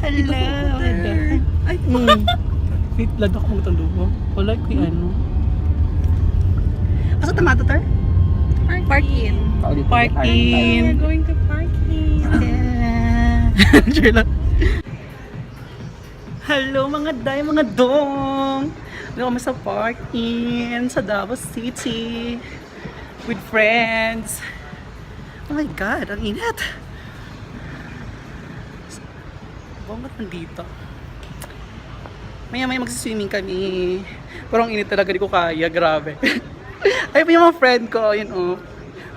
Hello. Ay, Wait, lada ko magtalo ko. Wala ko yung ano. asa tamato, tar? Park in. Park in. We're going to park in. Sure lang. Hello mga day, mga dong! Dito kami sa park in sa Davao City with friends. Oh my God, ang init! Bangat nandito. Maya-maya magsiswimming kami. Pero ang init talaga, di ko kaya, grabe. Ay pa yung mga friend ko, yun oh.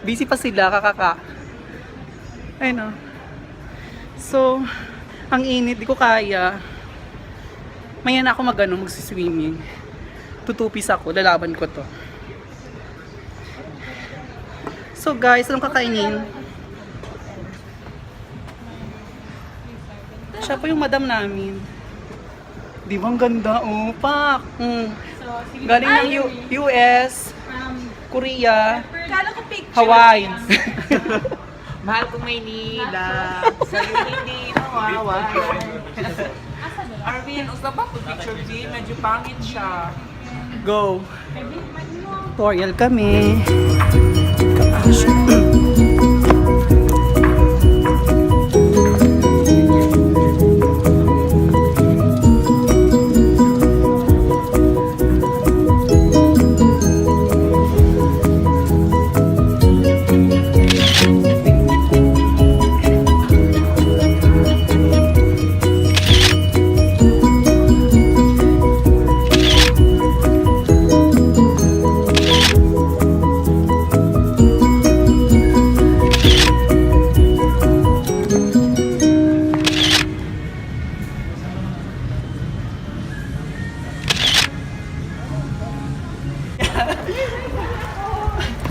Busy pa sila, kakaka. Ayun oh. So, ang init, di ko kaya. Maya na ako magsiswimming. Tutupis ako, lalaban ko to. So guys, anong kakainin? Siya po yung madam namin. Di ba ang ganda? Oh, pak! Galing ng US, Korea, Hawaii. Mahal kong Maynila. Sa'yo hindi nawawa. Arwin, usa ba pag picture din? Medyo pangit siya. Go! Tutorial kami.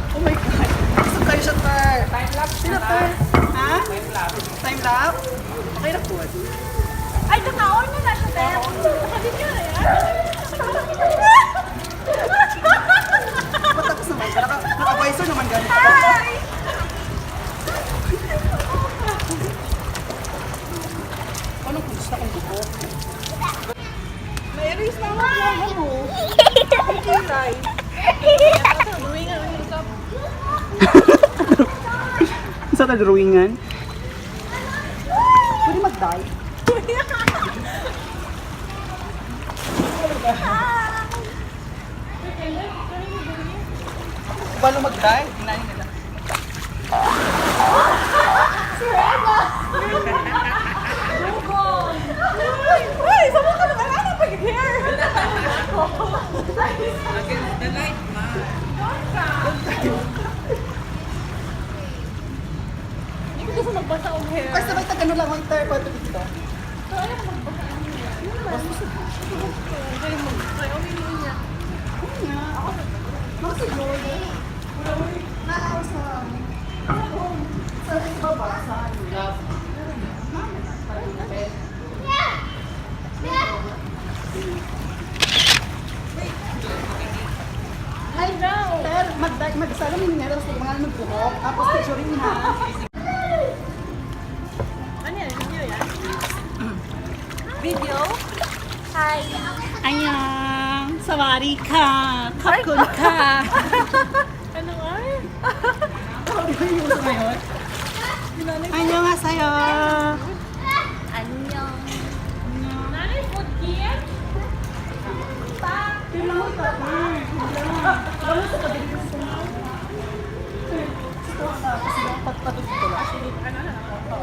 Oh my God! Gusto kayo siya, Tar? Time lapse Sino, na. Tar? Ha? Time lapse. Time lapse? Okay na po. Ay, naka-on na na siya, Tel. Naka-video na yan. Matapos naman. Naka-visor naman ganito. Hi! Anong gusto kong buko? Na-erase na ako yung mo. Ang kilay. Isa na drawingan? Pwede mag-dye? Paano mag-dye? Tingnan nila. Uy, sama ka naman. Ano pag-hair? The light, ma. Hindi ko gusto magbasa ang hair. Kasi sabay tag-ano lang ang entire part dito. So, ayaw ko magbasa ang hair. Yun naman. Ayaw magbasa ang hair niya. Mga si Jordan. Naaw sa... Sa baba, sa love. Ay, no. Pero mag-sana may minerals sa mga nagbuhok. Tapos picturing na. Ano yan? Video yan? Video? Hi. Annyeong! Sawari ka! Kapkun ka! Ano ay? Di ba yung uso ngayon? Annyeong nga sa'yo! Annyeong. Nanay, food here? Tingnan mo tapos. Wala sa kabili ko sa kasi yung patpatot ko lang. Ano na ako?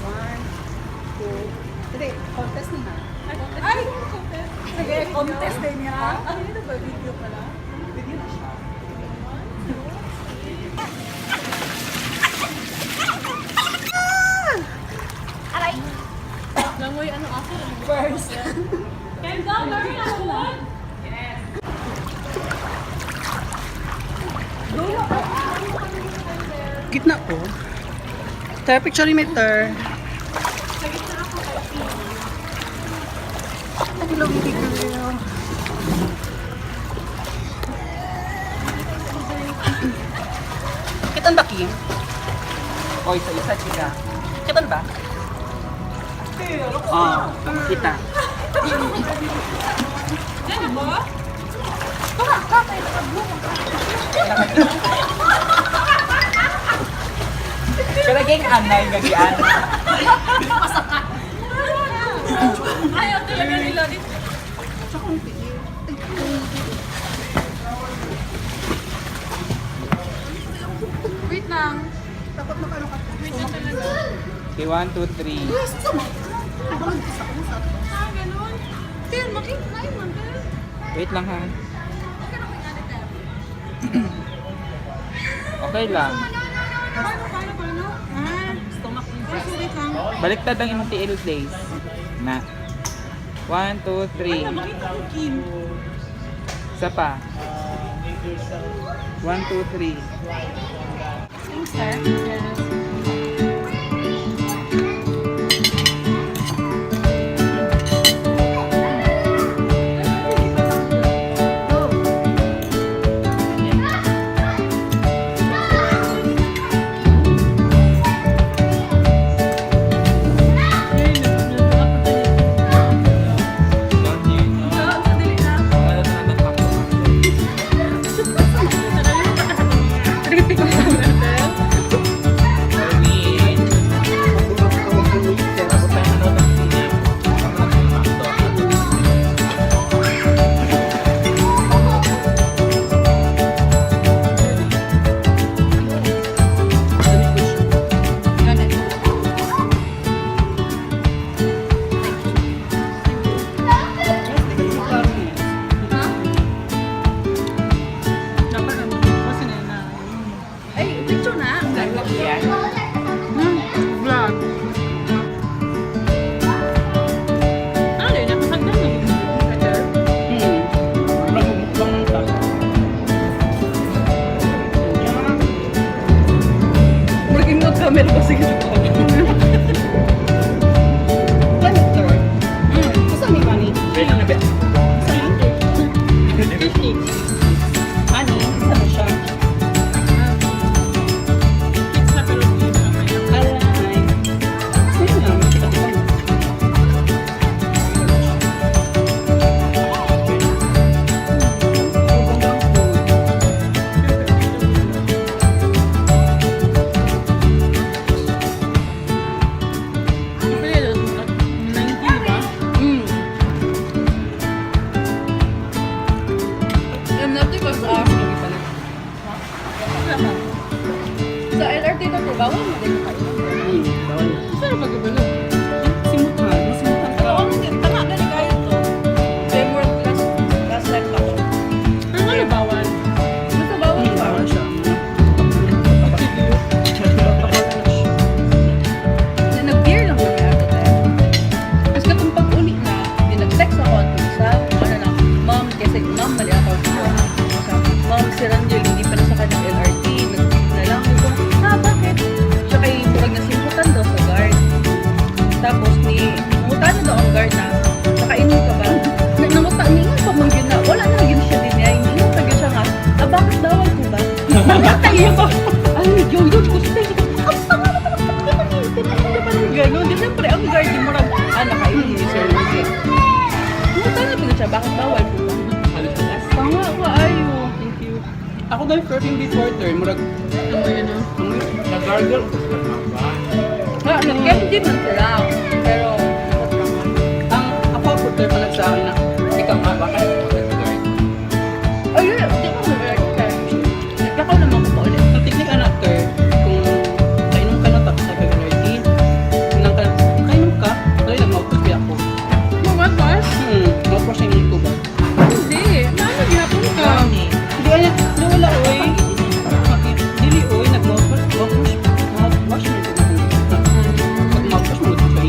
One, two, three. Contest na. Ay, contest. Sige, contest din niya. Ano yun ba? Video pala? Video na siya. Aray! Langoy, ano ako? First. Can go, learn ako one? Yes. Gitna po. Tayo picture ni Meter. Hello, baby girl. Kitang baki? O, isa-isa, chika. Kita ba? Oo, kita. Yan na ba? Pero geng anay gagian. Ayaw talaga nila dito. Wait lang. Wait lang talaga. Okay, 1, 2, 3. Ah, ganun. Tin, makikain man, Tin. Wait lang ha. Okay na kung ano, Tin. Okay lang. Paano? Ah, stomach first, wait lang. Baliktad ang imong tiil days. Na. 1, 2, 3. Makita ko, Kim. Isa pa. 1, 2, 3. Thanks, sir. Yes. Camera ko sige. Gusto ni Manny? Pwede na ba? Ani, gusto mo siya? Kids na pero hindi na kaya. Alay. Sige na, makita ko. Sa LRT na po, bawal mo din kayo. Bawal. Saan na magkabalo? Simutan. Simutan ka. Oo, tama na ni kayo to. Demo last time pa ko. Ano bawal? Basta bawal ba? Bawal siya. Nag-beer lang kami ata tayo. Tapos katong pag-uli na, nag-text ako at sa, ma'am, kasi ma'am, mali ako. Ma'am, si Rangel, hindi pa na sa kanyang LRT. Nag-beer na lang. Bakit? Siya kay murag na simputan daw sa guard. Tapos nangutan na daw ang guard na, nakainom ka ba? Nangutan, ningan pa mong yun na, wala na yun siya din niya. Ningan pa yun siya nga, bakit bawal ko ba? Nakatayo ko. Ay, yun, gusto tayo. Ang tanga na pala, hindi pa lang gano'n. Di siyempre, ang guard yung murag, nakainom ni Sir Rangel. Nangutan na pa siya, bakit bawal ko ba? Tanga ko, ayo. Thank you. Ako dahil flirting before turn, murag Ano yun, no? nag-gargle. Nag-candy man sila. Pero, Ang ako po tayo pa sa akin na ikaw nga, baka nag-guard. ayun, hindi ko mag-record. Nagkakaw naman ko pa ulit. Ang technique anak ter, kung kainom ka na tapos nag-guard, kainom ka, dahil nag-mouthwash kaya ako. Mag-wash? Mouthwash yung ito ba? Hindi. Mano, gihapon ka. Hindi kaya, wala oy. Dili oy, nag-mouthwash mo ito. Nag-mouthwash mo ito.